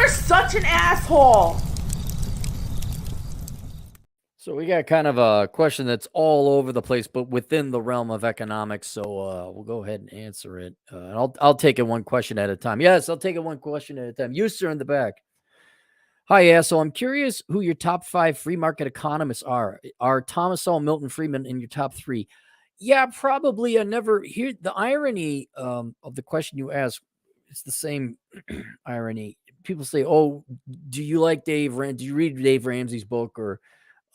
You're such an asshole. So we got kind of a question that's all over the place, but within the realm of economics. So we'll go ahead and answer it. I'll take it one question at a time. Yes, I'll take it one question at a time. You, sir, in the back. Hi, yeah. So I'm curious who your top 5 free market economists are. Are Thomas Sowell, Milton Friedman in your top 3? Yeah, probably. I never hear the irony of the question you asked. It's the same irony. People say, "Oh, do you like Dave? Do you read Dave Ramsey's book or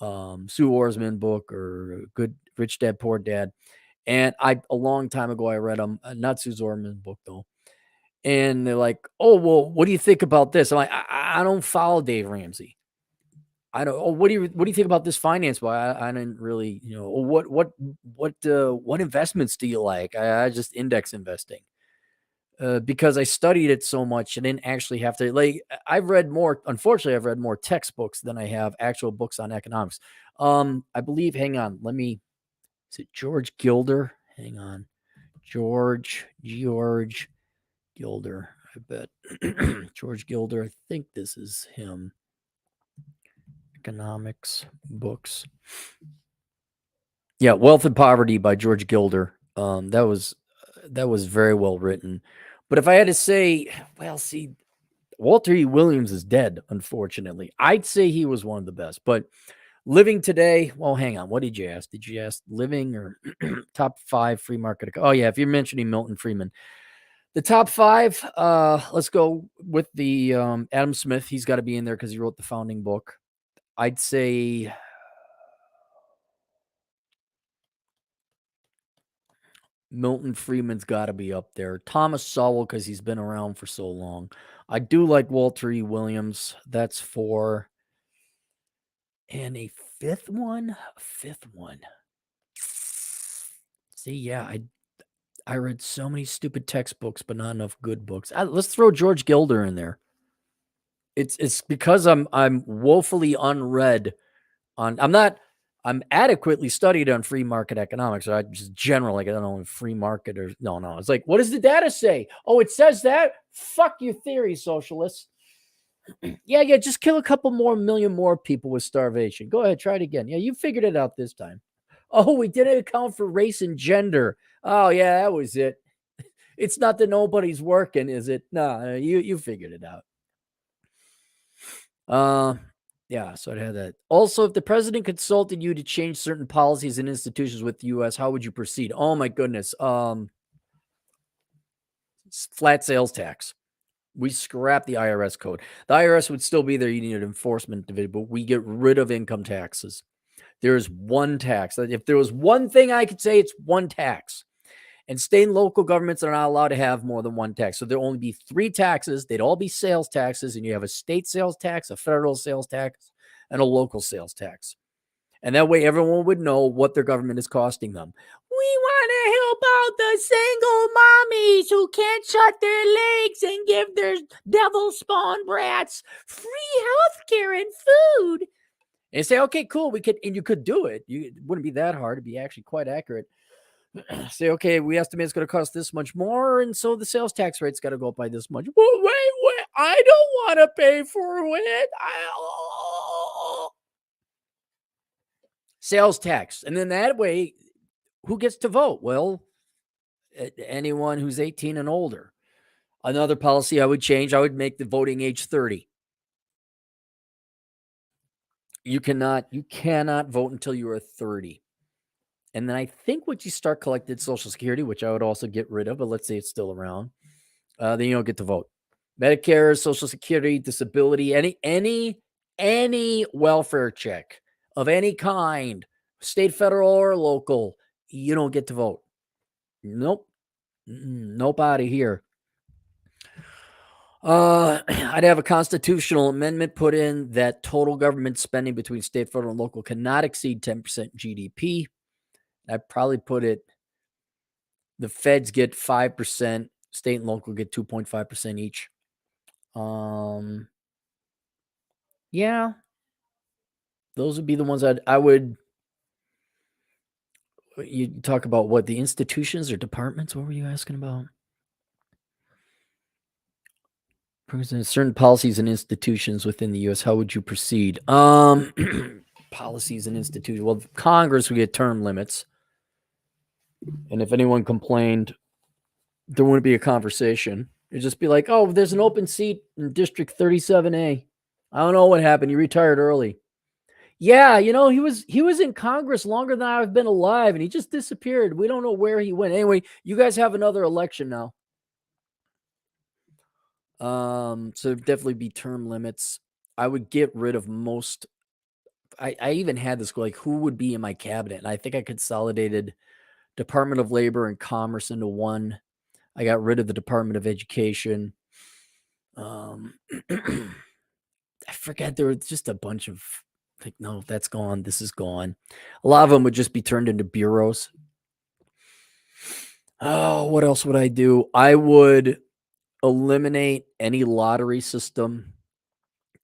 Sue Orsman book or Good Rich Dad Poor Dad?" And a long time ago I read them, not Sue Orsman's book though. And they're like, "Oh, well, what do you think about this?" I'm like, I don't follow Dave Ramsey. I don't. Oh, what do you think about this finance? Well, I didn't really, what investments do you like? I just index investing. Because I studied it so much, I didn't actually have to unfortunately, I've read more textbooks than I have actual books on economics. I believe, hang on, is it George Gilder? Hang on. George Gilder, I bet. George Gilder, I think this is him. Economics books. Yeah, Wealth and Poverty by George Gilder. That was very well written. But if I had to say, well, see, Walter E. Williams is dead, unfortunately. I'd say he was one of the best. But living today, well, hang on. What did you ask? Did you ask living or top 5 free market? Oh, yeah, if you're mentioning Milton Friedman. The top 5, let's go with the Adam Smith. He's got to be in there because he wrote the founding book. I'd say Milton Friedman's got to be up there. Thomas Sowell, because he's been around for so long. I do like Walter E. Williams. That's 4. And a fifth one? See, yeah, I read so many stupid textbooks, but not enough good books. Let's throw George Gilder in there. It's because I'm woefully unread on. I'm adequately studied on free market economics. I just general, like I don't know, free market or no. It's like, what does the data say? Oh, it says that. Fuck your theory, socialists. Yeah, just kill a couple million more people with starvation. Go ahead, try it again. Yeah, you figured it out this time. Oh, we didn't account for race and gender. Oh, yeah, that was it. It's not that nobody's working, is it? No, you figured it out. Yeah, so I had that. Also, if the president consulted you to change certain policies and institutions with the U.S., how would you proceed? Oh my goodness. Flat sales tax. We scrap the IRS code. The IRS would still be there. You need an enforcement division, but we get rid of income taxes. There's one tax. If there was one thing I could say, it's one tax. And state and local governments are not allowed to have more than one tax. So there'll only be 3 taxes. They'd all be sales taxes. And you have a state sales tax, a federal sales tax, and a local sales tax. And that way everyone would know what their government is costing them. We want to help out the single mommies who can't shut their legs and give their devil spawn brats free health care and food. And say, okay, cool, you could do it. It wouldn't be that hard. It'd be actually quite accurate. Say, okay, we estimate it's going to cost this much more, and so the sales tax rate's got to go up by this much. Well, wait, I don't want to pay for it. Sales tax. And then that way, who gets to vote? Well, anyone who's 18 and older. Another policy I would change, I would make the voting age 30. You cannot vote until you are 30. And then I think once you start collecting Social Security, which I would also get rid of, but let's say it's still around, then you don't get to vote. Medicare, Social Security, disability, any welfare check of any kind, state, federal, or local, you don't get to vote. Nope. Nope, out of here. I'd have a constitutional amendment put in that total government spending between state, federal, and local cannot exceed 10% GDP. I'd probably put it, the feds get 5%, state and local get 2.5% each. Yeah, those would be the ones I would. You talk about what, the institutions or departments? What were you asking about? Certain policies and institutions within the U.S. How would you proceed? Policies and institutions. Well, Congress would get term limits, and if anyone complained, there wouldn't be a conversation. It'd just be like, "Oh, there's an open seat in District 37A. I don't know what happened. He retired early." Yeah, he was in Congress longer than I've been alive, and he just disappeared. We don't know where he went. Anyway, you guys have another election now. So definitely be term limits. I would get rid of most. I even had this like who would be in my cabinet, and I think I consolidated Department of Labor and Commerce into one. I got rid of the Department of Education. I forget, there was just a bunch of like, no, that's gone. This is gone. A lot of them would just be turned into bureaus. Oh, what else would I do? I would eliminate any lottery system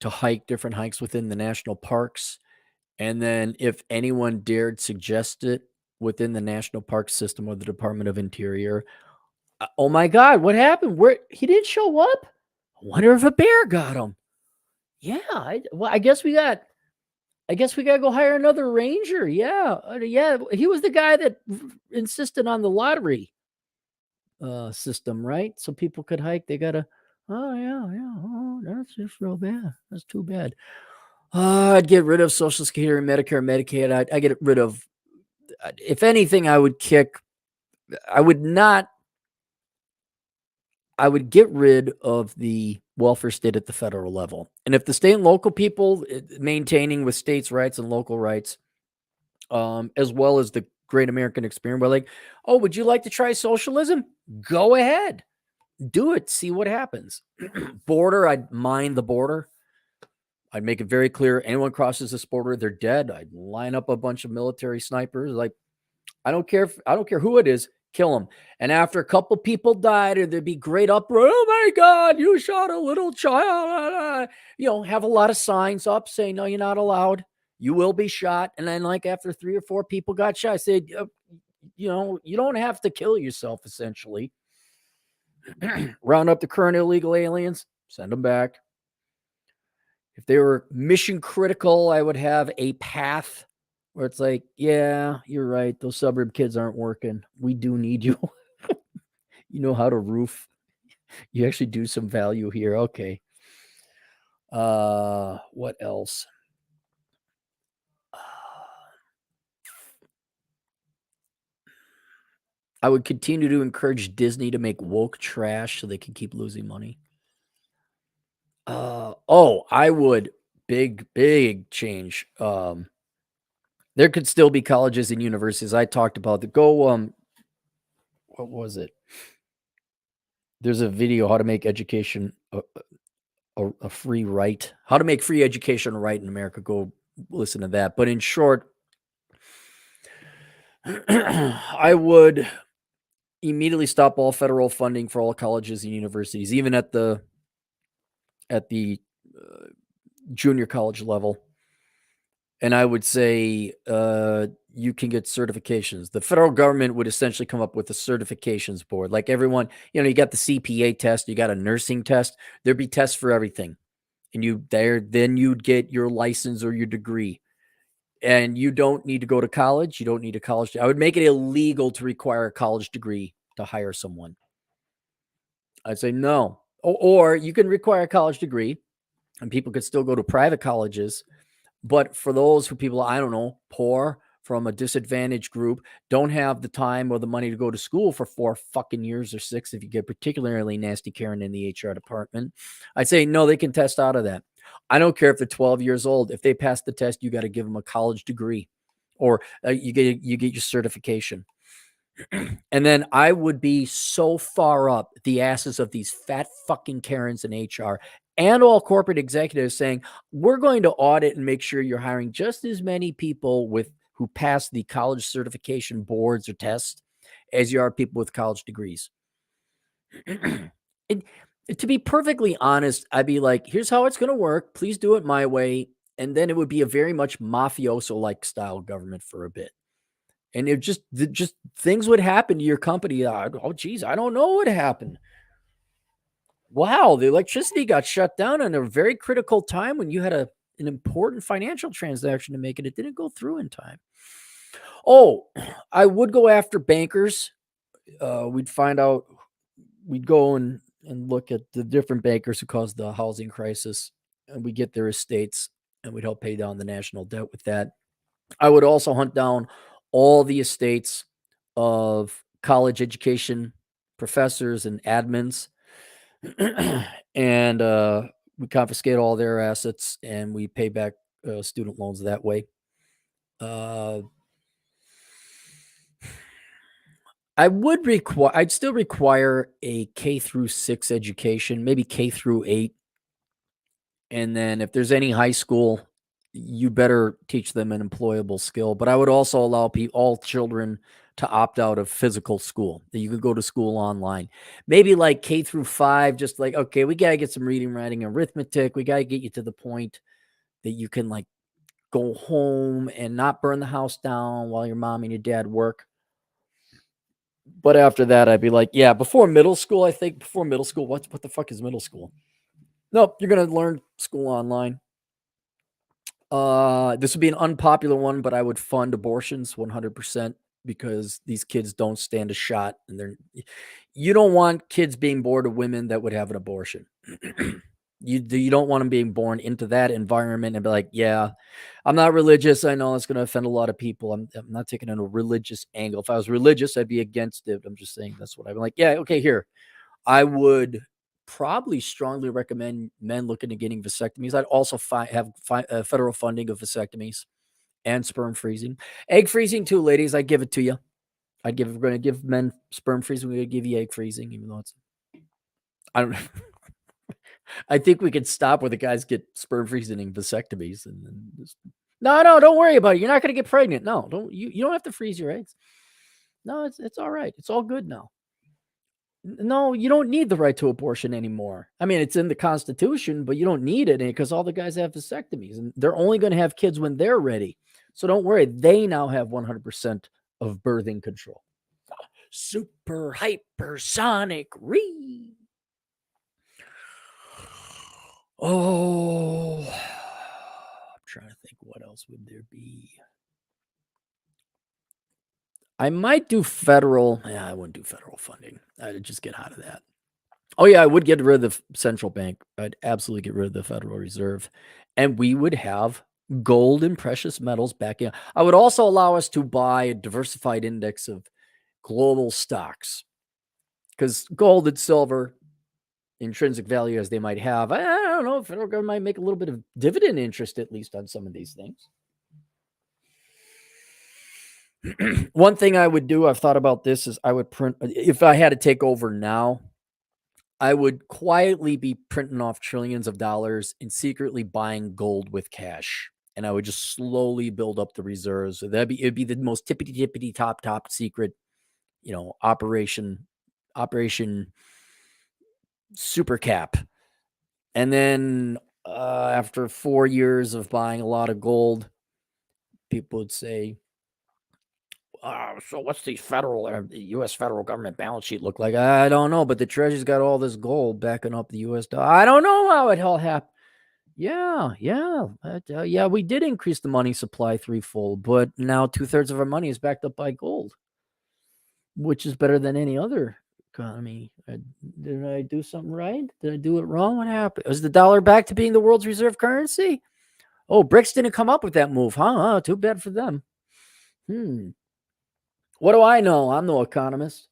to hike different hikes within the national parks. And then if anyone dared suggest it within the national park system or the Department of Interior, oh my God, what happened? Where he didn't show up? I wonder if a bear got him. Yeah, I guess we got to go hire another ranger. Yeah, yeah. He was the guy that insisted on the lottery system, right? So people could hike. They gotta. Oh yeah. Oh, that's just real bad. That's too bad. I'd get rid of Social Security, Medicare, Medicaid. I'd get rid of. If anything, I would kick. I would not. I would get rid of the welfare state at the federal level. And if the state and local people maintaining with states' rights and local rights, as well as the great American experience, we're like, oh, would you like to try socialism? Go ahead. Do it. See what happens. Border, I'd mind the border. I'd make it very clear. Anyone crosses this border, they're dead. I'd line up a bunch of military snipers. Like, I don't care who it is. Kill them. And after a couple people died, or there'd be great uproar. Oh my God, you shot a little child. Have a lot of signs up saying, no, you're not allowed. You will be shot. And then like after 3 or 4 people got shot, I said, you don't have to kill yourself, essentially. Round up the current illegal aliens, send them back. If they were mission critical, I would have a path where it's like, yeah, you're right. Those suburb kids aren't working. We do need you. You know how to roof. You actually do some value here. Okay. What else? I would continue to encourage Disney to make woke trash so they can keep losing money. I would big change. There could still be colleges and universities. I talked about what was it? There's a video, how to make education a free right, how to make free education a right in America. Go listen to that. But in short, I would immediately stop all federal funding for all colleges and universities, even at the junior college level. And I would say you can get certifications. The federal government would essentially come up with a certifications board. Like everyone, you got the CPA test, you got a nursing test. There'd be tests for everything. And then you'd get your license or your degree. And you don't need to go to college. You don't need a college. I would make it illegal to require a college degree to hire someone. I'd say no. Or you can require a college degree and people could still go to private colleges. But for those who people, I don't know, poor, from a disadvantaged group, don't have the time or the money to go to school for 4 fucking years or 6, if you get particularly nasty Karen in the HR department, I'd say no, they can test out of that. I don't care if they're 12 years old. If they pass the test, you got to give them a college degree, or you get your certification. And then I would be so far up the asses of these fat fucking Karens in HR and all corporate executives saying, we're going to audit and make sure you're hiring just as many people who pass the college certification boards or tests as you are people with college degrees. And to be perfectly honest, I'd be like, here's how it's going to work. Please do it my way. And then it would be a very much mafioso-like style government for a bit. And it just things would happen to your company. Oh, geez, I don't know what happened. Wow, the electricity got shut down in a very critical time when you had an important financial transaction to make, and it didn't go through in time. Oh, I would go after bankers. We'd find out, we'd go and look at the different bankers who caused the housing crisis, and we get their estates, and we'd help pay down the national debt with that. I would also hunt down all the estates of college education professors and admins, and we confiscate all their assets and we pay back student loans that way. Uh, I'd still require a K through 6 education, maybe K through 8. And then if there's any high school, you better teach them an employable skill. But I would also allow all children to opt out of physical school, that you could go to school online. Maybe like K through 5, just like, okay, we got to get some reading, writing, arithmetic. We got to get you to the point that you can like go home and not burn the house down while your mom and your dad work. But after that, I'd be like, yeah, before middle school, I think before middle school, what the fuck is middle school? Nope, you're going to learn school online. This would be an unpopular one, but I would fund abortions 100% because these kids don't stand a shot, and you don't want kids being born to women that would have an abortion. You don't want them being born into that environment and be like, yeah, I'm not religious. I know it's going to offend a lot of people. I'm not taking a religious angle. If I was religious, I'd be against it. I'm just saying that's what I'd be like. Yeah, okay, here. I would probably strongly recommend men looking at getting vasectomies. I'd also have federal funding of vasectomies and sperm freezing. Egg freezing too, ladies. I'd give it to you. We're going to give men sperm freezing. We're going to give you egg freezing, even though I don't I think we could stop where the guys get sperm freezing and vasectomies. And then no, don't worry about it. You're not going to get pregnant. No, you don't have to freeze your eggs. No, it's all right. It's all good now. No, you don't need the right to abortion anymore. I mean, it's in the Constitution, but you don't need it because all the guys have vasectomies, and they're only going to have kids when they're ready. So don't worry. They now have 100% of birthing control. Super hypersonic re. Oh, I'm trying to think what else would there be. I might do federal. Yeah, I wouldn't do federal funding. I'd just get out of that. Oh, yeah, I would get rid of the central bank. I'd absolutely get rid of the Federal Reserve. And we would have gold and precious metals back in. I would also allow us to buy a diversified index of global stocks because gold and silver, intrinsic value as they might have, I don't know, federal government might make a little bit of dividend interest at least on some of these things. One thing I would do, I've thought about this, is I would print, if I had to take over now, I would quietly be printing off trillions of dollars and secretly buying gold with cash. And I would just slowly build up the reserves. So it'd be the most tippity top secret, operation super cap. And then after 4 years of buying a lot of gold, people would say, so what's the U.S. federal government balance sheet look like? I don't know, but the Treasury's got all this gold backing up the U.S. dollar. I don't know how it all happened. Yeah, we did increase the money supply threefold, but now 2/3 of our money is backed up by gold, which is better than any other economy. Did I do something right? Did I do it wrong? What happened? Is the dollar back to being the world's reserve currency? Oh, BRICS didn't come up with that move, huh? Too bad for them. What do I know? I'm no economist.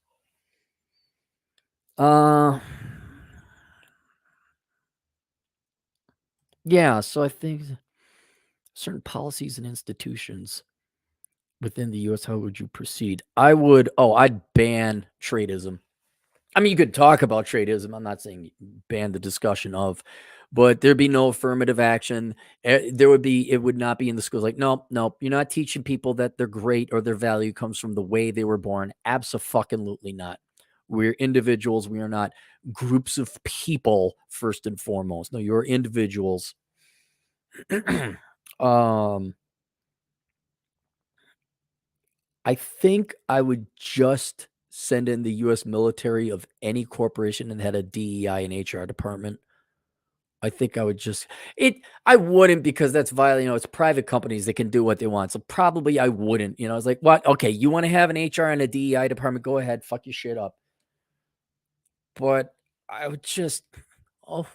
Yeah, so I think certain policies and institutions within the U.S., how would you proceed? I'd ban tradeism. I mean, you could talk about tradeism. I'm not saying ban the discussion of, but there'd be no affirmative action. It would not be in the schools. Like, nope, you're not teaching people that they're great or their value comes from the way they were born. Abso-fucking-lutely not. We're individuals. We are not groups of people first and foremost. No, you're individuals. I think I would just send in the U.S. military of any corporation and had a DEI and HR department, I think I would I wouldn't, because that's violent. It's private companies that can do what they want. So probably I wouldn't. It's like, what? Okay, you want to have an HR and a DEI department? Go ahead, fuck your shit up. But I would oh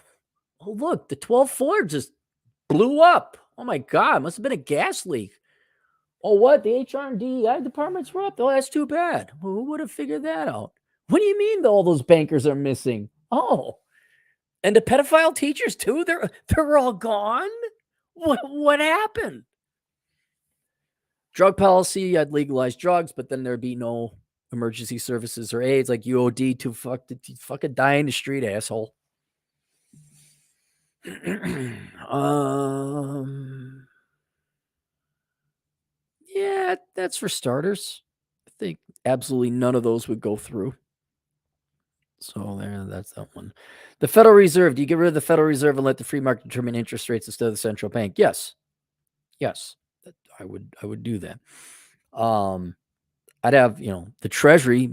look, the 12th floor just blew up. Oh my God, must have been a gas leak. Oh, what? The HR and DEI departments were up? Oh, that's too bad. Well, who would have figured that out? What do you mean all those bankers are missing? Oh, and the pedophile teachers too? They're all gone? What happened? Drug policy, I'd legalize drugs, but then there'd be no emergency services or AIDS. Like UOD to fucking die in the street, asshole. Yeah, that's for starters. I think absolutely none of those would go through. So that's that one. The Federal Reserve. Do you get rid of the Federal Reserve and let the free market determine interest rates instead of the central bank? Yes. I would do that. I'd have, the Treasury,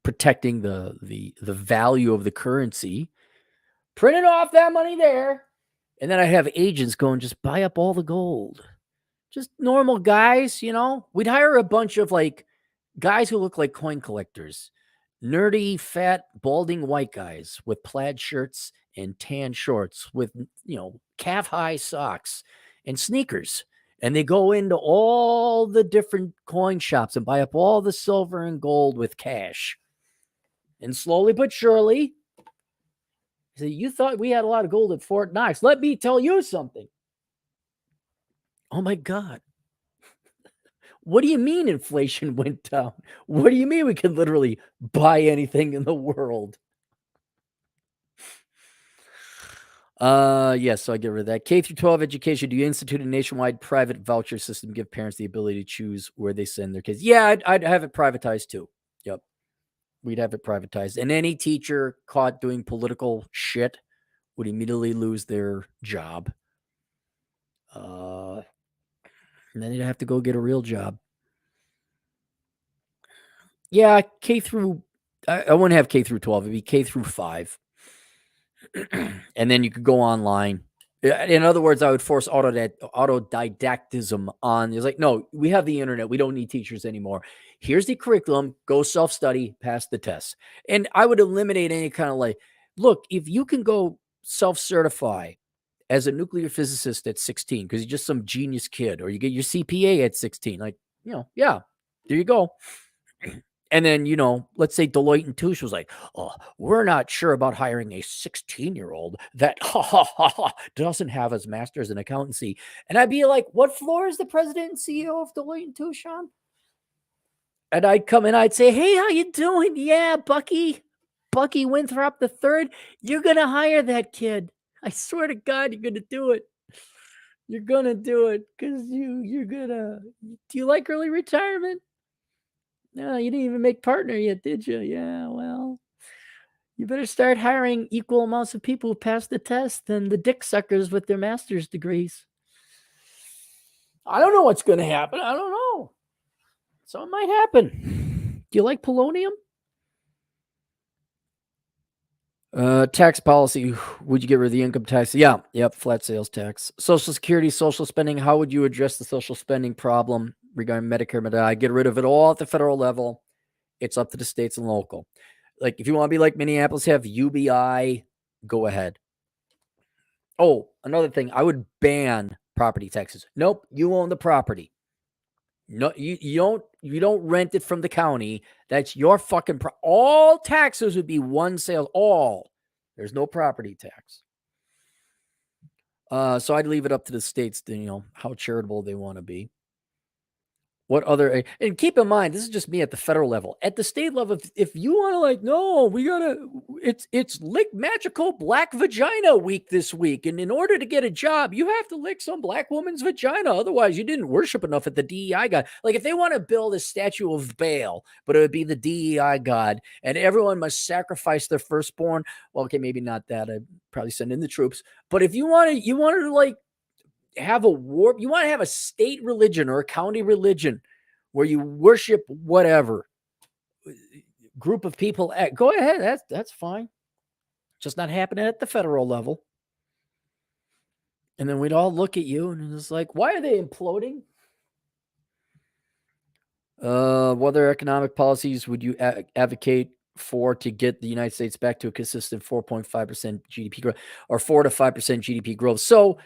protecting the value of the currency, printing off that money there, and then I have agents going, just buy up all the gold. Just normal guys, we'd hire a bunch of guys who look like coin collectors, nerdy, fat, balding white guys with plaid shirts and tan shorts with, calf-high socks and sneakers. And they go into all the different coin shops and buy up all the silver and gold with cash. And slowly but surely, you thought we had a lot of gold at Fort Knox. Let me tell you something. Oh my God. What do you mean inflation went down? What do you mean we can literally buy anything in the world? Yes, so I get rid of that. K through 12 education. Do you institute a nationwide private voucher system, give parents the ability to choose where they send their kids? Yeah, I'd have it privatized too. Yep. We'd have it privatized. And any teacher caught doing political shit would immediately lose their job. And then you'd have to go get a real job. Yeah, K through, I wouldn't have K through 12. It'd be K through 5. And then you could go online. In other words, I would force autodidactism on. It's like, no, we have the internet. We don't need teachers anymore. Here's the curriculum. Go self-study, pass the test. And I would eliminate any kind of look, if you can go self-certify as a nuclear physicist at 16, because you're just some genius kid, or you get your CPA at 16, yeah, there you go. And then, let's say Deloitte and Touche was like, oh, we're not sure about hiring a 16-year-old that doesn't have his master's in accountancy. And I'd be like, what floor is the president and CEO of Deloitte and Touche on? And I'd come in, I'd say, hey, how you doing? Yeah, Bucky Winthrop III, you're going to hire that kid. I swear to God, you're going to do it. You're going to do it because you're going to. Do you like early retirement? No, you didn't even make partner yet, did you? Yeah, well, you better start hiring equal amounts of people who pass the test than the dick suckers with their master's degrees. I don't know what's going to happen. I don't know. So it might happen. Do you like polonium? Tax policy. Would you get rid of the income tax? Yeah. Yep. Flat sales tax. Social Security, social spending. How would you address the social spending problem regarding Medicare, Medicaid? Get rid of it all at the federal level. It's up to the states and local. Like, if you want to be like Minneapolis, have UBI, go ahead. Oh, another thing, I would ban property taxes. Nope, you own the property. No, you don't rent it from the county. That's your fucking all taxes would be one sale. All. There's no property tax. So I'd leave it up to the states to, how charitable they want to be. What other, and keep in mind, this is just me at the federal level. At the state level, if you want to no, we gotta, it's lick magical black vagina week this week. And in order to get a job, you have to lick some black woman's vagina. Otherwise, you didn't worship enough at the DEI god. Like, if they want to build a statue of Baal, but it would be the DEI god, and everyone must sacrifice their firstborn. Well, okay, maybe not that. I'd probably send in the troops. But if you want to have a war, you want to have a state religion or a county religion where you worship whatever, group of people, go ahead. That's fine. Just not happening at the federal level. And then we'd all look at you and it's like, why are they imploding? What other economic policies would you advocate for to get the United States back to a consistent 4.5% GDP growth or 4 to 5% GDP growth? So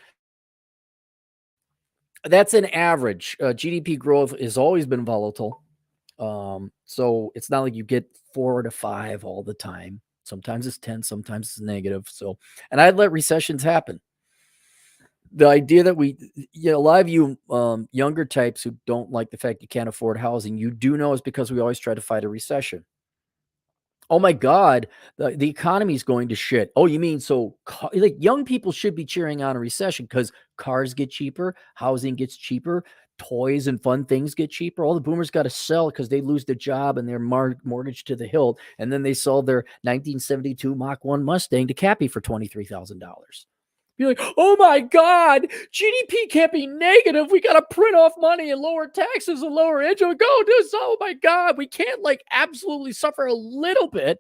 that's an average. GDP growth has always been volatile. So it's not like you get 4 to 5 all the time. Sometimes it's 10, sometimes it's negative. So, and I'd let recessions happen. The idea that a lot of you younger types who don't like the fact you can't afford housing, you do know is because we always try to fight a recession. Oh my God, the economy is going to shit. Oh, you mean so like young people should be cheering on a recession because cars get cheaper, housing gets cheaper, toys and fun things get cheaper. All the boomers got to sell because they lose their job and their mortgage to the hilt, and then they sell their 1972 Mach 1 Mustang to Cappy for $23,000. Be like, oh my God, GDP can't be negative. We got to print off money and lower taxes and lower interest. Go do so. Oh my God, we can't like absolutely suffer a little bit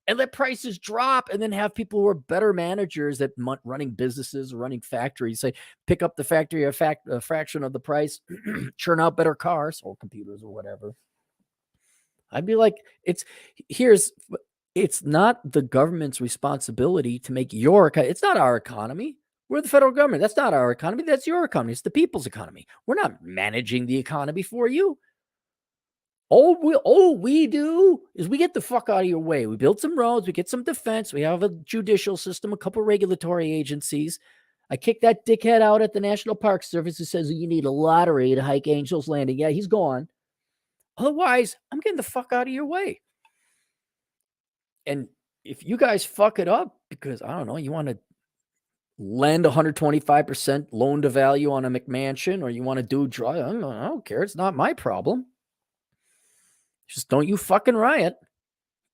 and let prices drop and then have people who are better managers at running businesses, running factories, say, pick up the factory a fraction of the price, churn out better cars or computers or whatever. I'd be like, it's not the government's responsibility to make it's not our economy. We're the federal government. That's not our economy. That's your economy. It's the people's economy. We're not managing the economy for you. All we do is we get the fuck out of your way. We build some roads. We get some defense. We have a judicial system, a couple regulatory agencies. I kicked that dickhead out at the National Park Service who says you need a lottery to hike Angel's Landing. Yeah, he's gone. Otherwise, I'm getting the fuck out of your way. And if you guys fuck it up because, I don't know, you want to lend 125% loan to value on a McMansion or you want to do I don't care. It's not my problem. Just don't you fucking riot.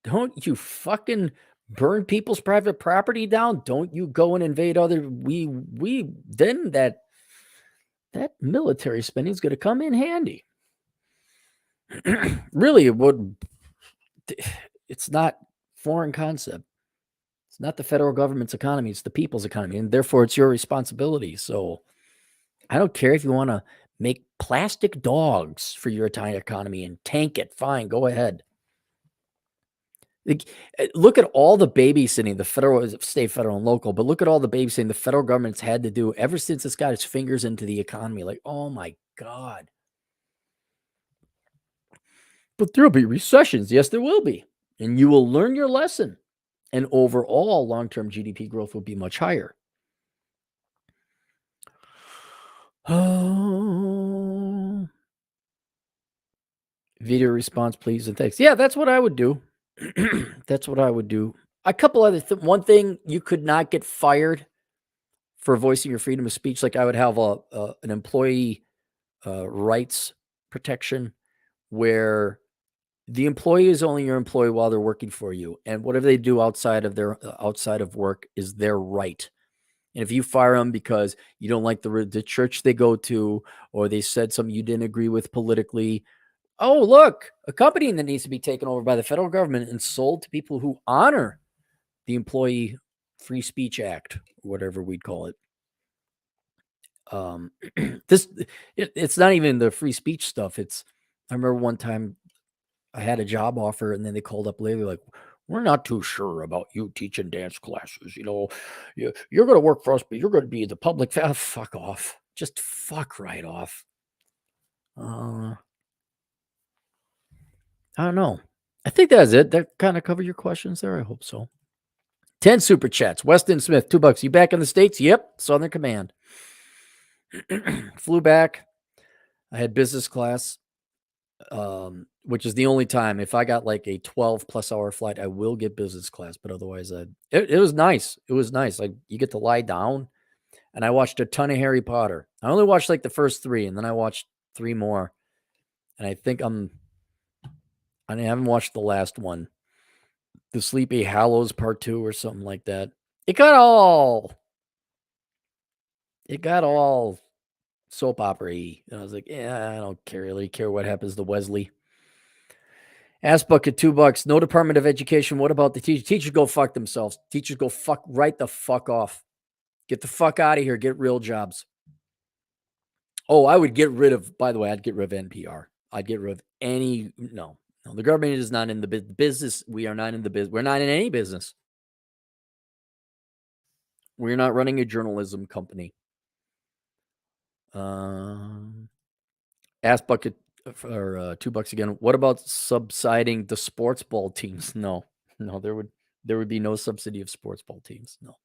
Don't you fucking burn people's private property down. Don't you go and invade other then that military spending is going to come in handy. Really, it's not foreign concept. It's not the federal government's economy. It's the people's economy. And therefore, it's your responsibility. So I don't care if you want to make plastic dogs for your Italian economy and tank it. Fine, go ahead. Look at all the babysitting, the federal, state, federal, and local, but look at all the babysitting the federal government's had to do ever since it's got its fingers into the economy. Like, oh my God. But there'll be recessions. Yes, there will be. And you will learn your lesson. And overall, long-term GDP growth will be much higher. Oh. Video response, please, and thanks. Yeah, that's what I would do. That's what I would do. A couple other one thing, you could not get fired for voicing your freedom of speech. Like I would have an employee rights protection where the employee is only your employee while they're working for you, and whatever they do outside of work is their right. And if you fire them because you don't like the church they go to, or they said something you didn't agree with politically, oh, look, a company that needs to be taken over by the federal government and sold to people who honor the Employee Free Speech Act, or whatever we'd call it. It's not even the free speech stuff. I remember one time I had a job offer and then they called up later like, we're not too sure about you teaching dance classes. You know, you're going to work for us, but you're going to be the public. Fuck off. Just fuck right off. I don't know. I think that's it. That kind of covered your questions there. I hope so. 10 super chats. Weston Smith, $2. You back in the States? Yep. Southern Command. Flew back. I had business class, which is the only time. If I got like a 12+ hour flight, I will get business class. But otherwise, it was nice. It was nice. Like you get to lie down. And I watched a ton of Harry Potter. I only watched like the first 3, and then I watched 3 more. And I think I haven't watched the last one. The Sleepy Hallows Part 2 or something like that. It got all soap opera-y. And I was like, yeah, I don't really care what happens to Wesley. Ass bucket, $2. No Department of Education. What about the teachers? Teachers go fuck themselves. Teachers go fuck right the fuck off. Get the fuck out of here. Get real jobs. Oh, I would get rid of, by the way, I'd get rid of NPR. I'd get rid of no, the government is not in the business. We are not in the business. We're not in any business. We're not running a journalism company. Ass bucket for $2 again. What about subsiding the sports ball teams? No, there would be no subsidy of sports ball teams. No.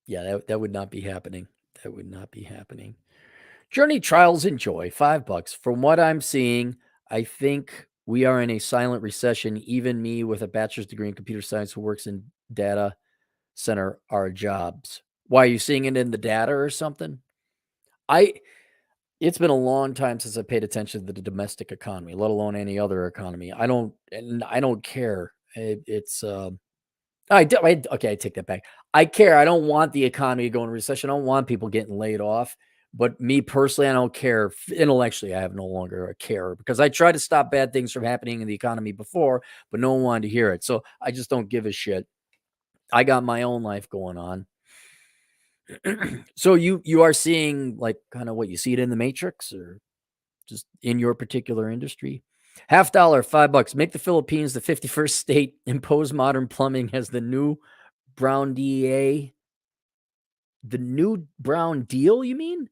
Yeah, that would not be happening. That would not be happening. Journey Trials and Joy, $5. From what I'm seeing, I think we are in a silent recession. Even me with a bachelor's degree in computer science who works in data center our jobs. Why, are you seeing it in the data or something? It's been a long time since I paid attention to the domestic economy, let alone any other economy. I don't care. I take that back. I care. I don't want the economy to go into recession. I don't want people getting laid off. But me personally, I don't care. Intellectually, I have no longer a care because I tried to stop bad things from happening in the economy before, but no one wanted to hear it. So I just don't give a shit. I got my own life going on. So you are seeing like kind of what you see it in the Matrix or just in your particular industry. $50, $5. Make the Philippines the 51st state. Impose modern plumbing as the new Brown DA. The new Brown deal, you mean?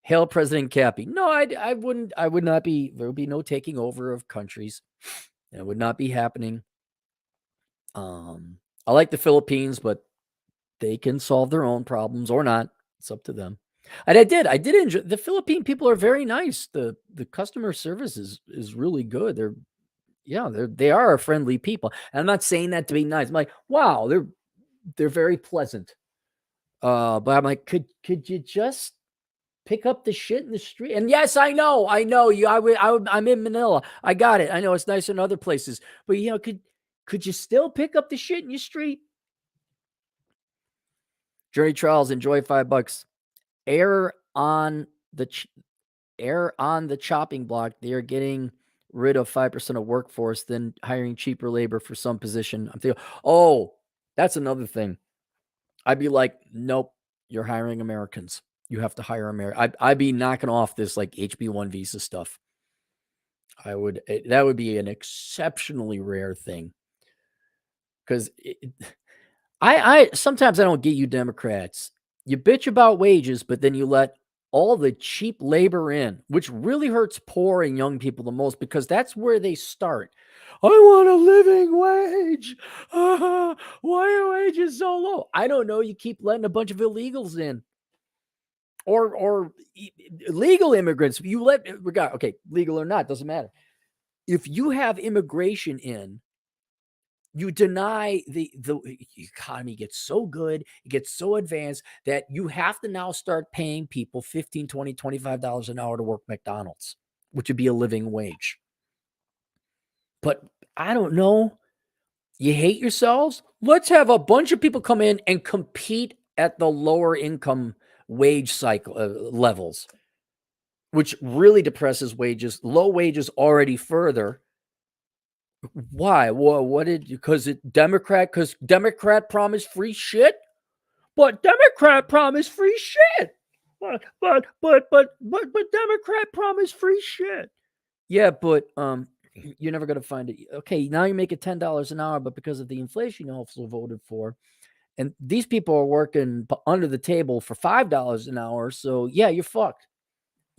Hail President Cappy. No, I wouldn't. I would not be. There would be no taking over of countries. It would not be happening. I like the Philippines, but they can solve their own problems or not. It's up to them. And I did enjoy the Philippine people are very nice. The customer service is really good. They are a friendly people. And I'm not saying that to be nice. I'm like, wow, they're very pleasant. But I'm like, could you just pick up the shit in the street? And yes, I know you. I'm in Manila. I got it. I know it's nice in other places, but could you still pick up the shit in your street? Journey Trials, enjoy $5. Air on the chopping block. They are getting rid of 5% of workforce, then hiring cheaper labor for some position. I'm thinking, oh, that's another thing. I'd be like, nope, you're hiring Americans. You have to hire Americans. I'd be knocking off this like HB1 visa stuff. That would be an exceptionally rare thing. Because I sometimes I don't get you Democrats. You bitch about wages, but then you let all the cheap labor in, which really hurts poor and young people the most because that's where they start. I want a living wage. Why are wages so low? I don't know. You keep letting a bunch of illegals in. Or legal immigrants. You legal or not, doesn't matter. If you have immigration in, you deny the economy gets so good, it gets so advanced that you have to now start paying people $15, $20, $25 an hour to work McDonald's, which would be a living wage. But I don't know. You hate yourselves? Let's have a bunch of people come in and compete at the lower income wage cycle levels, which really depresses wages, low wages already further. Why? Because Democrat promised free shit? But Democrat promised free shit. But Democrat promised free shit. Yeah, but you're never going to find it. Okay, now you make it $10 an hour, but because of the inflation you also voted for, and these people are working under the table for $5 an hour, so yeah, you're fucked.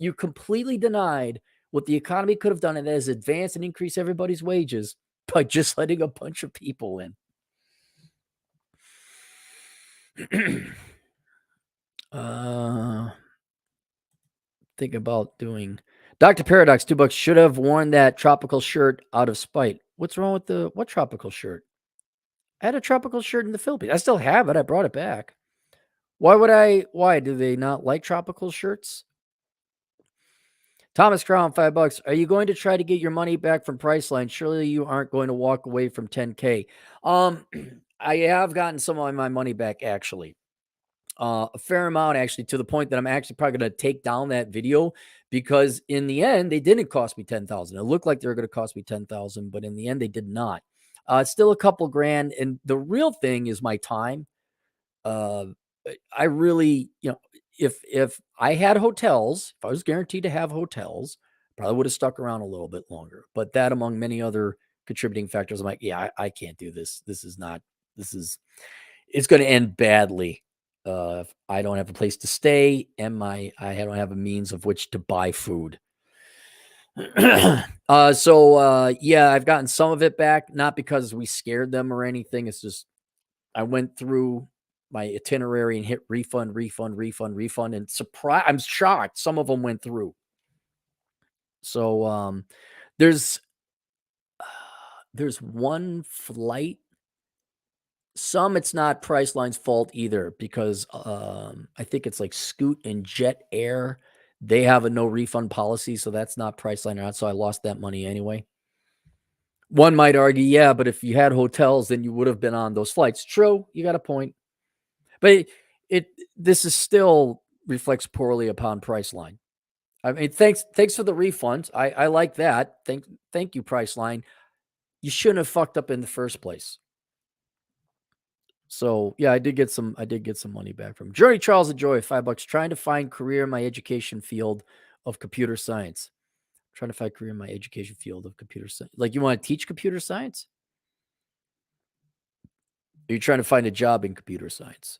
You completely denied what the economy could have done, and that is advance and increase everybody's wages by just letting a bunch of people in. Think about doing Dr. Paradox, $2 should have worn that tropical shirt out of spite. What's wrong with what tropical shirt? I had a tropical shirt in the Philippines. I still have it. I brought it back. Why do they not like tropical shirts? Thomas Crown, $5. Are you going to try to get your money back from Priceline? Surely you aren't going to walk away from $10K. I have gotten some of my money back actually. a fair amount, actually, to the point that I'm actually probably going to take down that video, because in the end, they didn't cost me $10,000. It looked like they were going to cost me $10,000, but in the end, they did not. It's still a couple grand. And the real thing is my time. Uh, I really, if I had hotels, if I was guaranteed to have hotels, probably would have stuck around a little bit longer. But that, among many other contributing factors, I'm like, yeah, I can't do this. It's going to end badly. If I don't have a place to stay and I don't have a means of which to buy food. Yeah, I've gotten some of it back, not because we scared them or anything. It's just I went through my itinerary and hit refund, and I'm shocked some of them went through. So there's one flight. Some it's not Priceline's fault either, because I think it's like Scoot and Jet Air. They have a no refund policy, so that's not Priceline or not. So I lost that money anyway. One might argue, yeah, but if you had hotels, then you would have been on those flights. True, you got a point. But this is still reflects poorly upon Priceline. I mean, thanks for the refund. I like that. Thank you, Priceline. You shouldn't have fucked up in the first place. So yeah, I did get some money back from Journey Charles and Joy, $5, trying to find career in my education field of computer science. Trying to find career in my education field of computer science. Like, you want to teach computer science? Are you trying to find a job in computer science?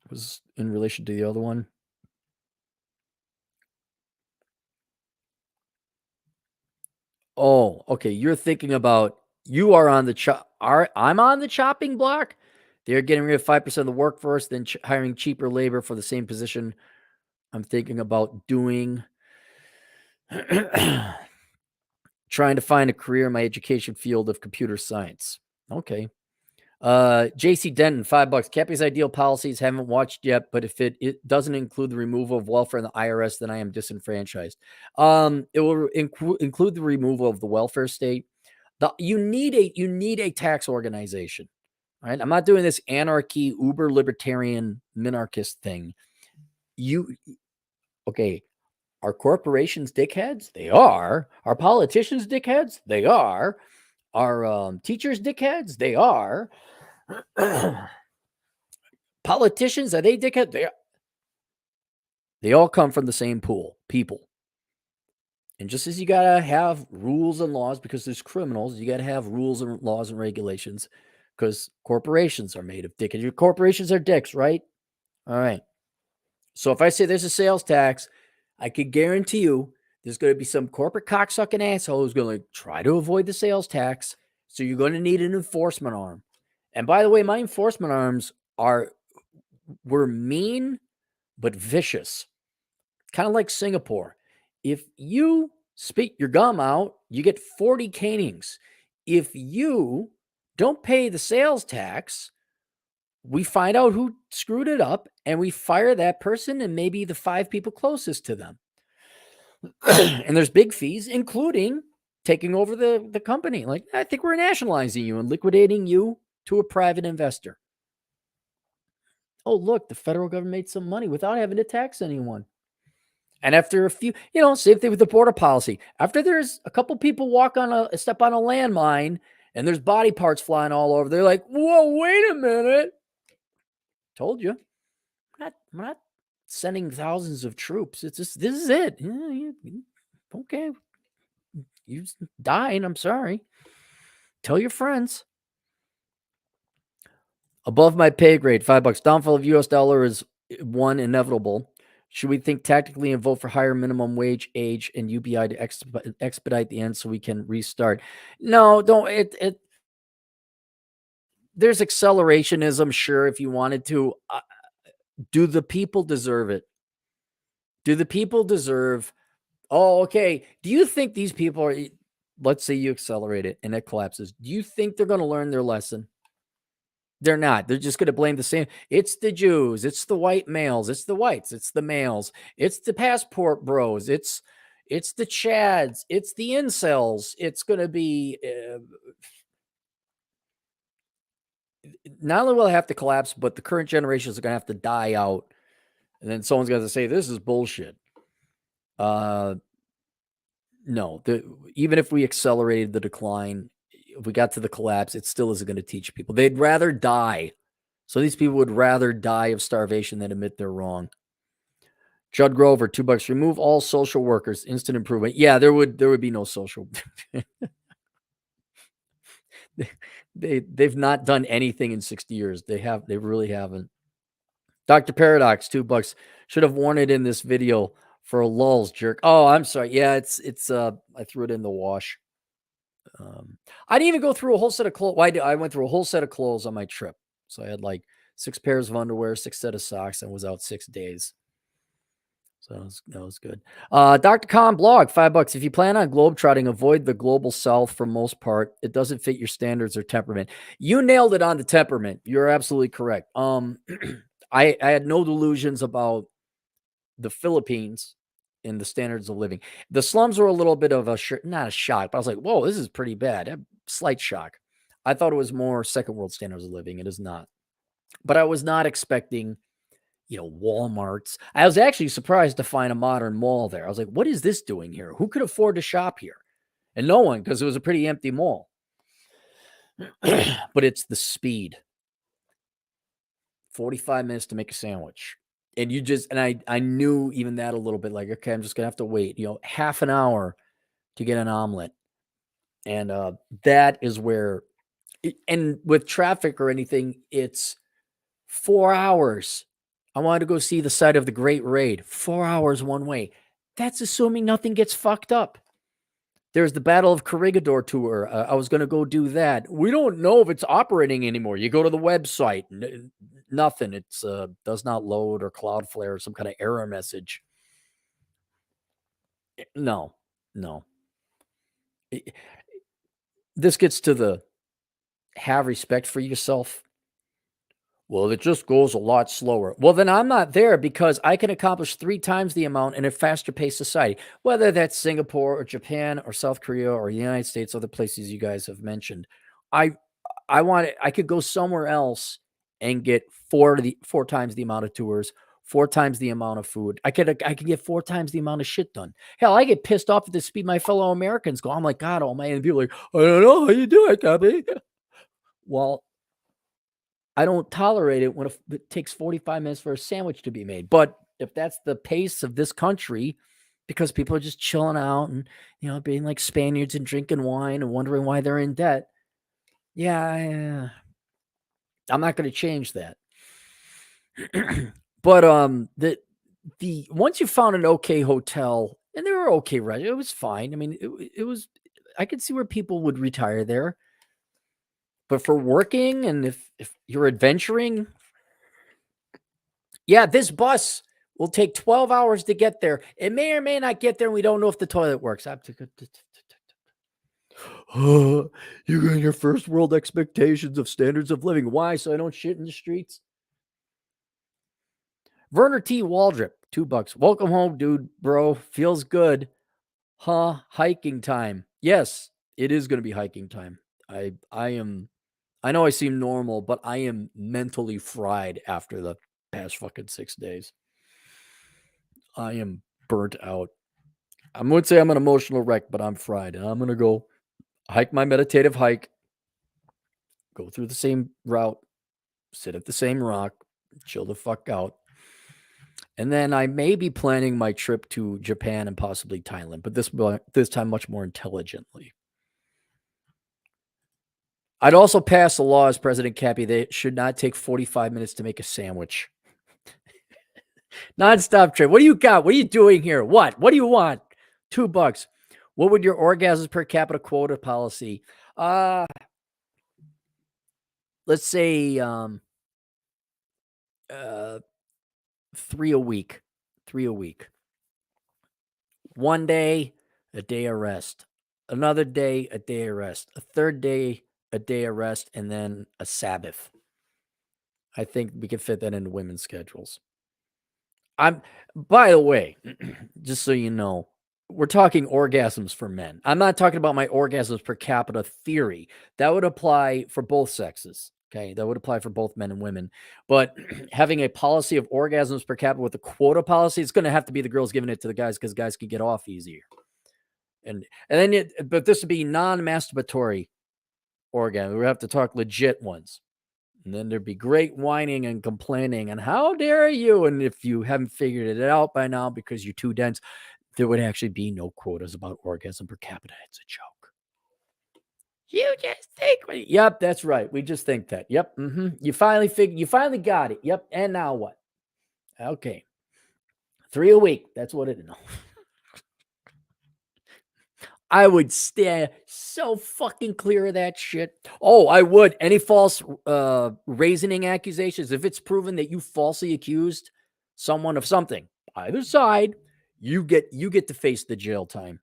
Was in relation to the other one. Oh, okay. You're thinking about, you are on the I'm on the chopping block. They're getting rid of 5% of the workforce, then hiring cheaper labor for the same position. I'm thinking about doing trying to find a career in my education field of computer science. Okay. JC Denton, $5. Cappy's ideal policies haven't watched yet, but if it doesn't include the removal of welfare in the IRS, then I am disenfranchised. It will include the removal of the welfare state. You need a tax organization, right? I'm not doing this anarchy, uber libertarian minarchist thing. Okay, are corporations dickheads? They are. Are politicians dickheads? They are. Are teachers dickheads? They are. Politicians, are they dickheads? They all come from the same pool, people. And just as you got to have rules and laws because there's criminals, you got to have rules and laws and regulations because corporations are made of dickheads. Your corporations are dicks, right? All right. So if I say there's a sales tax, I could guarantee you there's going to be some corporate cocksucking asshole who's going to try to avoid the sales tax. So you're going to need an enforcement arm. And by the way, my enforcement arms were mean but vicious, kind of like Singapore. If you spit your gum out, you get 40 canings. If you don't pay the sales tax, we find out who screwed it up and we fire that person and maybe the 5 people closest to them. And there's big fees, including taking over the company. Like, I think we're nationalizing you and liquidating you to a private investor. Oh, look, the federal government made some money without having to tax anyone. And after a few, same thing with the border policy. After there's a couple people step on a landmine and there's body parts flying all over, they're like, whoa, wait a minute. Told you. I'm not sending thousands of troops. It's just, this is it. Okay. You dying. I'm sorry. Tell your friends. Above my pay grade, $5. Downfall of U.S. dollar is one inevitable. Should we think tactically and vote for higher minimum wage age and UBI to expedite the end so we can restart? No, don't. There's accelerationism, sure, if you wanted to. Do the people deserve it? Do the people deserve? Oh, okay. Do you think these people are? Let's say you accelerate it and it collapses. Do you think they're going to learn their lesson? They're not. They're just going to blame the same. It's the Jews. It's the white males. It's the whites. It's the males. It's the passport bros. It's the Chads. It's the incels. It's going to be not only will it have to collapse, but the current generations are going to have to die out. And then someone's going to say, this is bullshit. No, even if we accelerated the decline, if we got to the collapse, it still isn't going to teach people. They'd rather die. So these people would rather die of starvation than admit they're wrong. Judd Grover, $2. Remove all social workers. Instant improvement. Yeah, there would be no social. They've not done anything in 60 years. They really haven't. Dr. Paradox, $2. Should have worn it in this video for lulls, jerk. Oh, I'm sorry. Yeah, it's I threw it in the wash. I didn't even go through a whole set of clothes. I went through a whole set of clothes on my trip. So I had like 6 pairs of underwear, 6 set of socks, and was out 6 days. So that was good. Dr. Khan blog, $5. If you plan on globetrotting, avoid the global south for most part. It doesn't fit your standards or temperament. You nailed it on the temperament. You're absolutely correct. I had no delusions about the Philippines in the standards of living. The slums were a little bit of not a shock, but I was like, whoa, this is pretty bad. A slight shock. I thought it was more second world standards of living. It is not. But I was not expecting, Walmarts. I was actually surprised to find a modern mall there. I was like, what is this doing here? Who could afford to shop here? And no one, because it was a pretty empty mall. But it's the speed. 45 minutes to make a sandwich. And I knew even that a little bit, like, okay, I'm just going to have to wait, half an hour to get an omelet. And that is where, and with traffic or anything, it's 4 hours. I wanted to go see the site of the Great Raid. 4 hours one way. That's assuming nothing gets fucked up. There's the Battle of Corregidor tour. I was going to go do that. We don't know if it's operating anymore. You go to the website, nothing. It's does not load or Cloudflare or some kind of error message. No. This gets to the have respect for yourself. Well, it just goes a lot slower. Well, then I'm not there because I can accomplish 3 times the amount in a faster paced society, whether that's Singapore or Japan or South Korea or the United States, other places you guys have mentioned. I could go somewhere else and get 4 times the amount of tours, 4 times the amount of food. I could get 4 times the amount of shit done. Hell, I get pissed off at the speed my fellow Americans go. I'm like, God almighty, and people are like, I don't know how you do it, Cappy. Well, I don't tolerate it when it takes 45 minutes for a sandwich to be made. But if that's the pace of this country, because people are just chilling out and, being like Spaniards and drinking wine and wondering why they're in debt. Yeah, I'm not going to change that. But the once you found an okay hotel, and there were okay restaurants, it was fine. I mean, it was, I could see where people would retire there. But for working and if you're adventuring, yeah, this bus will take 12 hours to get there. It may or may not get there, and we don't know if the toilet works. You got your first world expectations of standards of living. Why? So I don't shit in the streets? Werner T. Waldrop, $2. Welcome home, dude, bro. Feels good. Huh? Hiking time. Yes, it is going to be hiking time. I know I seem normal, but I am mentally fried after the past fucking 6 days. I am burnt out. I would say I'm an emotional wreck, but I'm fried. And I'm going to go hike my meditative hike, go through the same route, sit at the same rock, chill the fuck out. And then I may be planning my trip to Japan and possibly Thailand, but this time much more intelligently. I'd also pass a law as President Cappy that it should not take 45 minutes to make a sandwich. Nonstop trip. What do you got? What are you doing here? What do you want? $2. What would your orgasms per capita quota policy? Let's say 3 a week. 3 a week. One day, a day of rest. Another day, a day of rest. A third day, a day of rest, and then a Sabbath. I think we can fit that into women's schedules. By the way, just so you know, we're talking orgasms for men. I'm not talking about my orgasms per capita theory. That would apply for both sexes. Okay, that would apply for both men and women. But having a policy of orgasms per capita with a quota policy, it's going to have to be the girls giving it to the guys because guys can get off easier. And then, but this would be non-masturbatory orgasm. We have to talk legit ones. And then there'd be great whining and complaining and how dare you? And if you haven't figured it out by now because you're too dense, there would actually be no quotas about orgasm per capita. It's a joke. You just think. Yep, that's right. We just think that. Yep. You finally got it. Yep. And now what? Okay. 3 a week. That's what it is. I would stay so fucking clear of that shit. Oh, I would. Any false raising accusations, if it's proven that you falsely accused someone of something, either side, you get to face the jail time.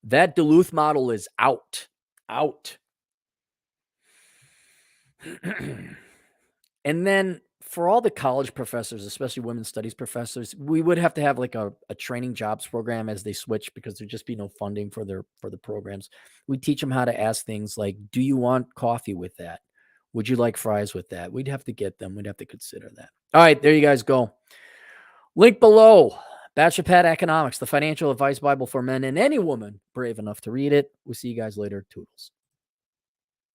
That Duluth model is out. And then for all the college professors, especially women's studies professors, we would have to have like a training jobs program as they switch because there'd just be no funding for the programs. We teach them how to ask things like, do you want coffee with that? Would you like fries with that? We'd have to get them. We'd have to consider that. All right, there you guys go. Link below. Bachelor Pad Economics, the financial advice Bible for men and any woman brave enough to read it. We'll see you guys later. Toodles.